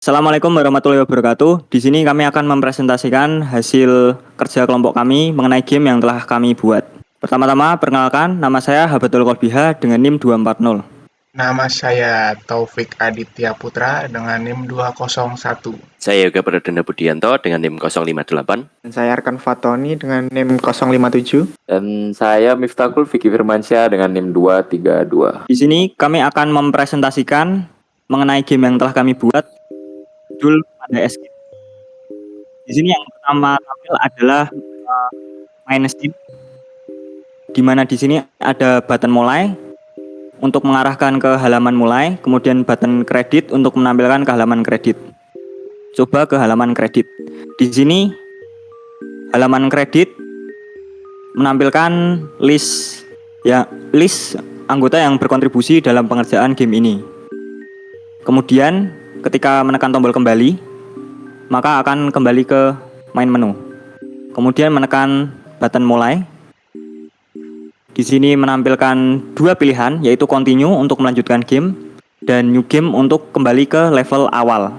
Assalamualaikum warahmatullahi wabarakatuh. Di sini kami akan mempresentasikan hasil kerja kelompok kami mengenai game yang telah kami buat. Pertama-tama, perkenalkan, nama saya Habatul Kolbiha dengan NIM 240. Nama saya Taufik Aditya Putra dengan NIM 201. Saya Yoga Pradana Budianto dengan NIM 058. Dan saya Arkan Fatoni dengan NIM 057. Dan saya Miftahul Vicky Firmansyah dengan NIM 232. Di sini kami akan mempresentasikan mengenai game yang telah kami buat, judul Panda Escape. Di sini yang pertama tampil adalah main Steam, di mana di sini ada button mulai untuk mengarahkan ke halaman mulai, kemudian button kredit untuk menampilkan ke halaman kredit. Coba ke halaman kredit. Di sini halaman kredit menampilkan list anggota yang berkontribusi dalam pengerjaan game ini. Kemudian ketika menekan tombol kembali, maka akan kembali ke main menu. Kemudian menekan button mulai. Di sini menampilkan dua pilihan, yaitu continue untuk melanjutkan game dan new game untuk kembali ke level awal.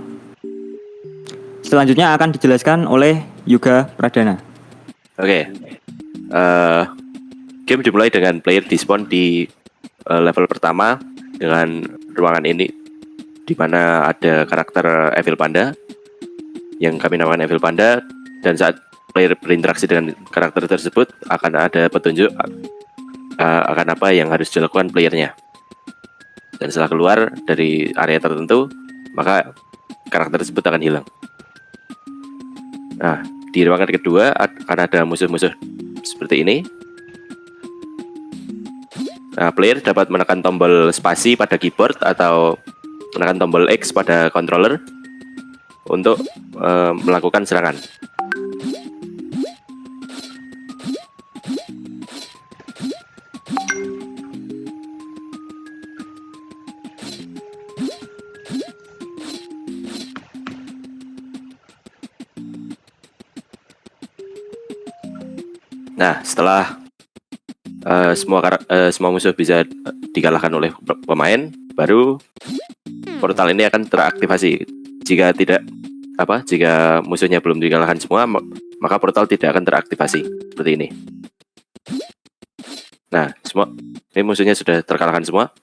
Selanjutnya akan dijelaskan oleh Yoga Pradana. Oke. Game dimulai dengan player despawn di level pertama dengan ruangan ini, di mana ada karakter Evil Panda yang kami namakan Evil Panda, dan saat player berinteraksi dengan karakter tersebut akan ada petunjuk akan apa yang harus dilakukan playernya. Dan setelah keluar dari area tertentu, maka karakter tersebut akan hilang. Nah, di ruangan kedua akan ada musuh-musuh seperti ini. Nah, player dapat menekan tombol spasi pada keyboard atau menekan tombol X pada controller untuk melakukan serangan. Nah, setelah semua musuh bisa dikalahkan oleh pemain, baru portal ini akan teraktivasi. Jika musuhnya belum dikalahkan semua, maka portal tidak akan teraktivasi seperti ini. Nah, ini musuhnya sudah terkalahkan semua.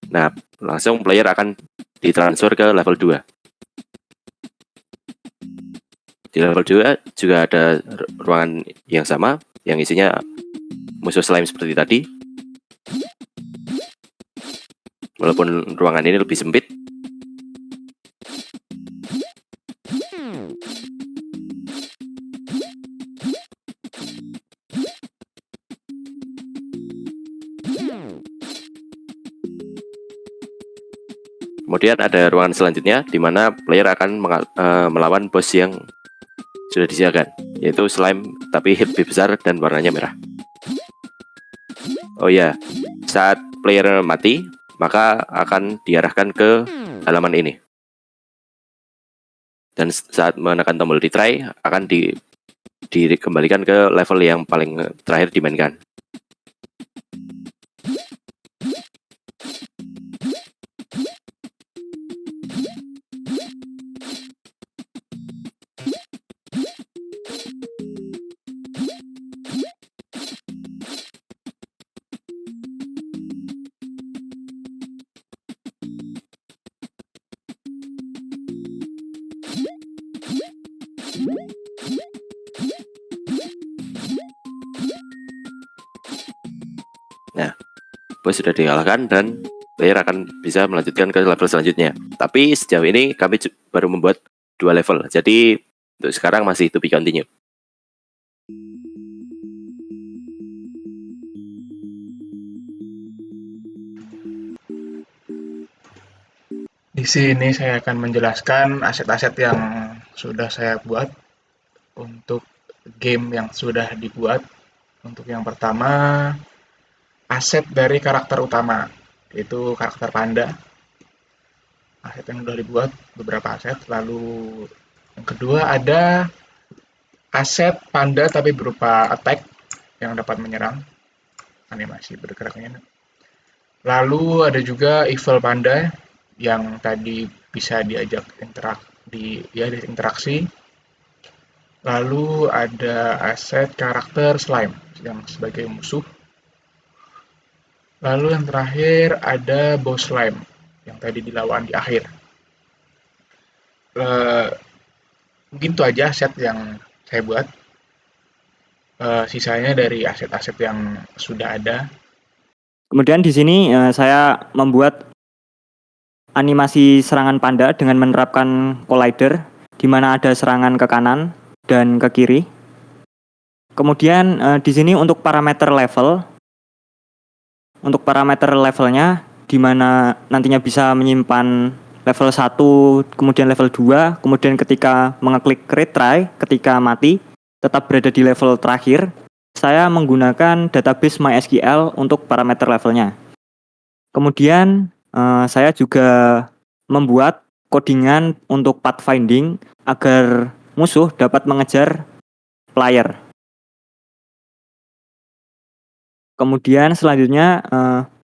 Nah, langsung player akan ditransfer ke level 2. Di level 2 juga ada ruangan yang sama, yang isinya musuh slime seperti tadi. Walaupun ruangan ini lebih sempit. Kemudian ada ruangan selanjutnya di mana player akan melawan boss yang sudah disiapkan, yaitu slime tapi lebih besar dan warnanya merah. Oh ya, saat player mati, maka akan diarahkan ke halaman ini. Dan saat menekan tombol retry, akan dikembalikan ke level yang paling terakhir dimainkan. Nah, bos sudah dikalahkan dan player akan bisa melanjutkan ke level selanjutnya. Tapi sejauh ini kami baru membuat 2 level, jadi untuk sekarang masih to be continue. Di sini saya akan menjelaskan aset-aset yang sudah saya buat untuk game yang sudah dibuat. Untuk yang pertama, aset dari karakter utama, yaitu karakter panda. Aset yang sudah dibuat, beberapa aset. Lalu yang kedua ada aset panda tapi berupa attack yang dapat menyerang, animasi bergeraknya. Lalu ada juga Evil Panda yang tadi bisa diajak interaksi. Lalu ada aset karakter slime yang sebagai musuh. Lalu yang terakhir ada boss slime yang tadi dilawan di akhir. Mungkin itu aja aset yang saya buat. Sisanya dari aset-aset yang sudah ada. Kemudian di sini saya membuat animasi serangan panda dengan menerapkan collider, di mana ada serangan ke kanan dan ke kiri. Kemudian di sini untuk parameter levelnya, di mana nantinya bisa menyimpan level 1, kemudian level 2, kemudian ketika mengeklik retry, ketika mati, tetap berada di level terakhir. Saya menggunakan database MySQL untuk parameter levelnya. Kemudian saya juga membuat codingan untuk pathfinding agar musuh dapat mengejar player. Kemudian selanjutnya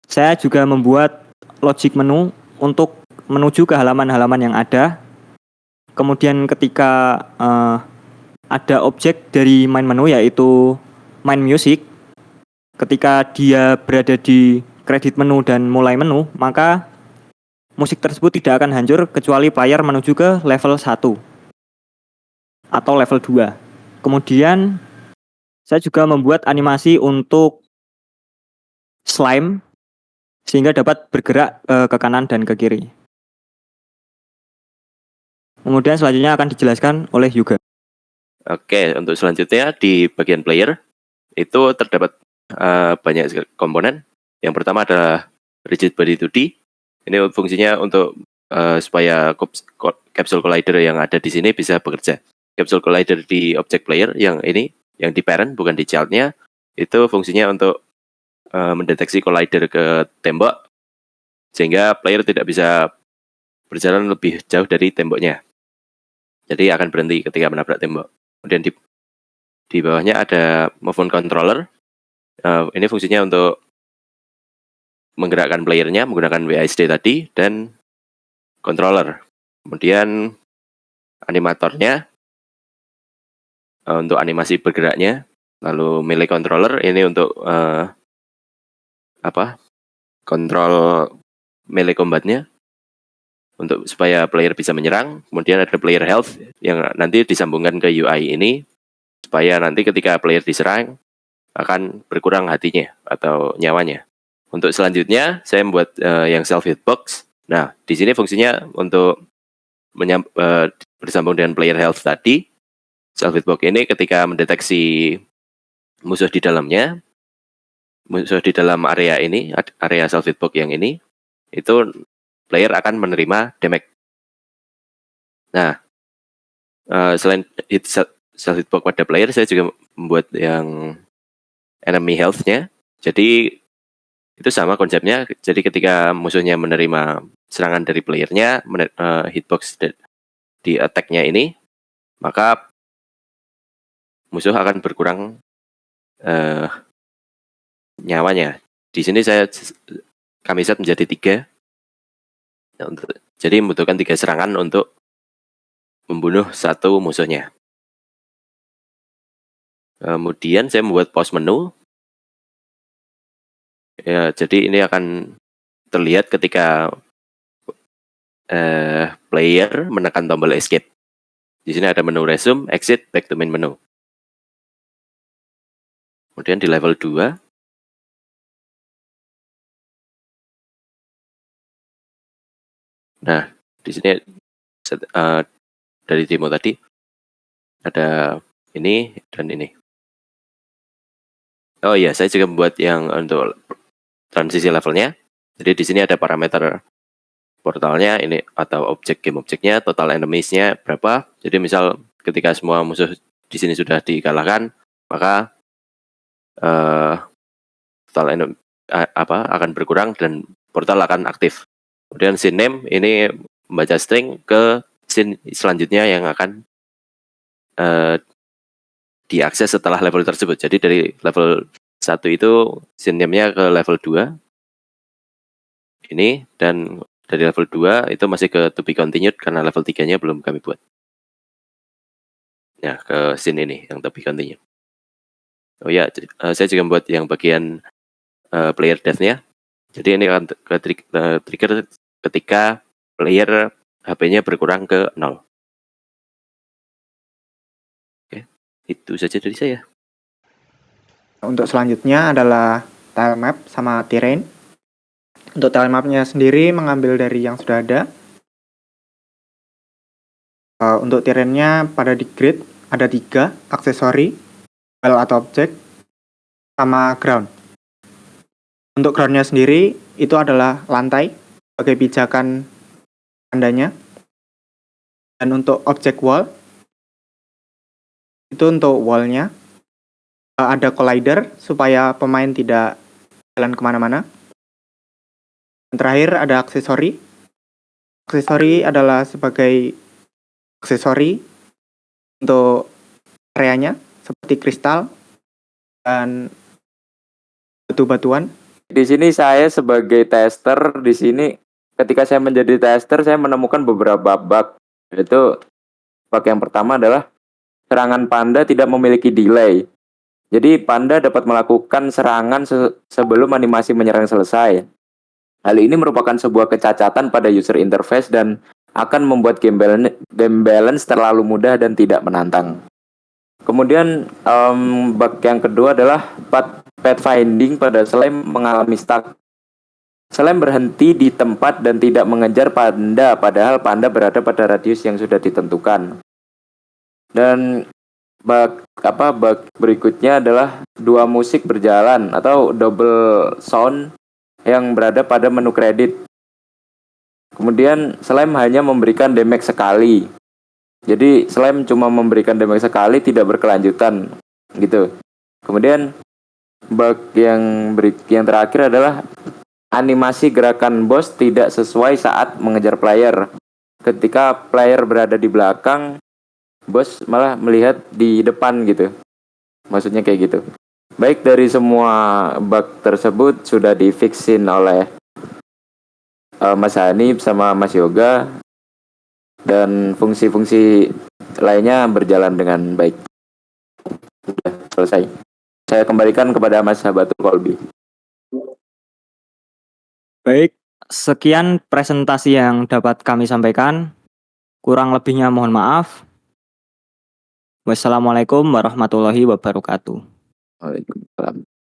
saya juga membuat logic menu untuk menuju ke halaman-halaman yang ada. Kemudian ketika ada objek dari main menu yaitu main music, ketika dia berada di kredit menu dan mulai menu, maka musik tersebut tidak akan hancur kecuali player menuju ke level 1 atau level 2. Kemudian saya juga membuat animasi untuk slime sehingga dapat bergerak ke kanan dan ke kiri. Kemudian selanjutnya akan dijelaskan oleh Yuga. Oke, untuk selanjutnya di bagian player itu terdapat banyak komponen. Yang pertama adalah rigid body 2D. Ini fungsinya untuk supaya capsule collider yang ada di sini bisa bekerja. Capsule collider di object player yang ini, yang di parent bukan di childnya, itu fungsinya untuk mendeteksi collider ke tembok sehingga player tidak bisa berjalan lebih jauh dari temboknya. Jadi akan berhenti ketika menabrak tembok. Kemudian di bawahnya ada movement controller. Ini fungsinya untuk menggerakkan playernya menggunakan WASD tadi dan controller. Kemudian animatornya untuk animasi bergeraknya. Lalu melee controller ini untuk kontrol melee combatnya untuk supaya player bisa menyerang. Kemudian ada player health yang nanti disambungkan ke UI ini supaya nanti ketika player diserang akan berkurang hatinya atau nyawanya. Untuk selanjutnya saya membuat yang self hitbox. Nah, di sini fungsinya untuk bersambung dengan player health tadi. Self hitbox ini ketika mendeteksi musuh di dalamnya, musuh di dalam area ini, area self hitbox yang ini, itu player akan menerima damage. Nah, selain self hitbox pada player, saya juga membuat yang enemy health-nya. Jadi itu sama konsepnya. Jadi ketika musuhnya menerima serangan dari playernya, hitbox di attack-nya ini, maka musuh akan berkurang nyawanya. Di sini kami set menjadi 3. Jadi membutuhkan 3 serangan untuk membunuh satu musuhnya. Kemudian saya membuat pause menu. Ya, jadi ini akan terlihat ketika player menekan tombol escape. Di sini ada menu resume, exit, back to main menu. Kemudian di level 2 nah, di sini dari demo tadi ada ini dan ini. Oh iya, saya juga membuat yang untuk transisi levelnya. Jadi di sini ada parameter portalnya ini atau objek game objeknya, total enemies-nya berapa. Jadi misal ketika semua musuh di sini sudah dikalahkan, maka total akan berkurang dan portal akan aktif. Kemudian scene name ini membaca string ke scene selanjutnya yang akan diakses setelah level tersebut. Jadi dari level 1 itu scene name-nya ke level 2 ini, dan dari level 2 itu masih ke to be continued karena level 3-nya belum kami buat. Nah, ke scene ini yang to be continued. Oh ya, saya juga membuat yang bagian player death-nya. Jadi ini akan trigger ketika player HP-nya berkurang ke 0. Oke, itu saja dari saya. Untuk selanjutnya adalah tile map sama terrain. Untuk tile mapnya sendiri mengambil dari yang sudah ada. Untuk terrainnya pada di grid ada 3 aksesori, well atau objek, sama ground. Untuk groundnya sendiri itu adalah lantai sebagai pijakan tandanya. Dan untuk objek wall itu untuk wallnya ada collider supaya pemain tidak jalan kemana-mana. Dan terakhir ada aksesori. Aksesori adalah sebagai aksesori untuk areanya seperti kristal dan batu-batuan. Di sini saya sebagai tester di sini ketika saya menjadi tester saya menemukan beberapa bug. Yaitu bug yang pertama adalah serangan panda tidak memiliki delay. Jadi panda dapat melakukan serangan sebelum animasi menyerang selesai. Hal ini merupakan sebuah kecacatan pada user interface dan akan membuat game balance terlalu mudah dan tidak menantang. Kemudian bug yang kedua adalah pathfinding pada slime mengalami stuck. Slime berhenti di tempat dan tidak mengejar panda, padahal panda berada pada radius yang sudah ditentukan. Dan bug berikutnya adalah dua musik berjalan atau double sound yang berada pada menu kredit. Kemudian slime hanya memberikan damage sekali. Jadi slime cuma memberikan damage sekali, tidak berkelanjutan gitu. Kemudian bug yang terakhir adalah animasi gerakan boss tidak sesuai saat mengejar player. Ketika player berada di belakang, bos malah melihat di depan gitu. Maksudnya kayak gitu. Baik, dari semua bug tersebut sudah difixin oleh Mas Hanif sama Mas Yoga. Dan fungsi-fungsi lainnya berjalan dengan baik. Sudah selesai. Saya kembalikan kepada Mas Habatul Kolbi. Baik, sekian presentasi yang dapat kami sampaikan. Kurang lebihnya mohon maaf. Wassalamualaikum warahmatullahi wabarakatuh. Waalaikumsalam.